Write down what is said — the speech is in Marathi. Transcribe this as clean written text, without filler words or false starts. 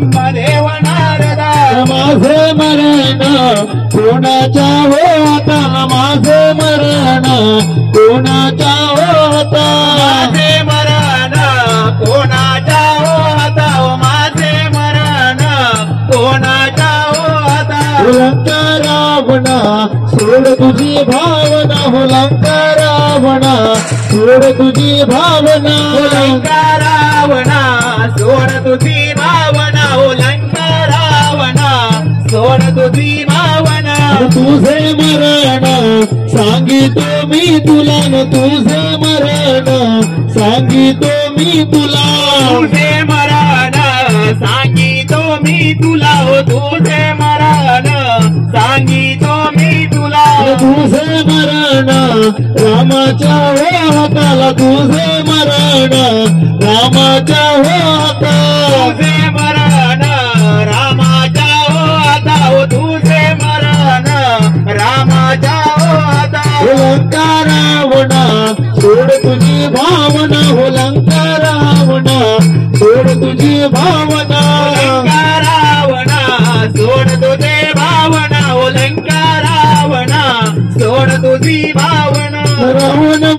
ब्रह्मदेव नारदा माझे मरण कोणाच्या होता माझे मरण कोणाच्या होता माझे मरण कोणाच्या होता माझे मरण कोणाच्या होता लंका रावणा सोड तुझी भावना हो लंका रावणा सोड तुझी भावना लंका रावणा सोड तुझी भावना हो लंका रावणा सोड तुझी भावना तुझे मरण सांगितो मी तुला तुझे मरण सांगितो मी तुला तुझे मरण सांगितो मी तुला हो तुझे मरण सांगितो मी तुला तुझे मरण रामाच्या हाताला तुझे मरण रामाच्या हाताला तुझे मरण रामाच्या हाता हो तुझे मरण रामाच्या हाता लंका रावणा सोड तुझी भावना हो लंका रावणा सोड तुझी भावना लंका रावणा सोड तुझे भावना हो लंका रावणा सोड तुझी भावना रावण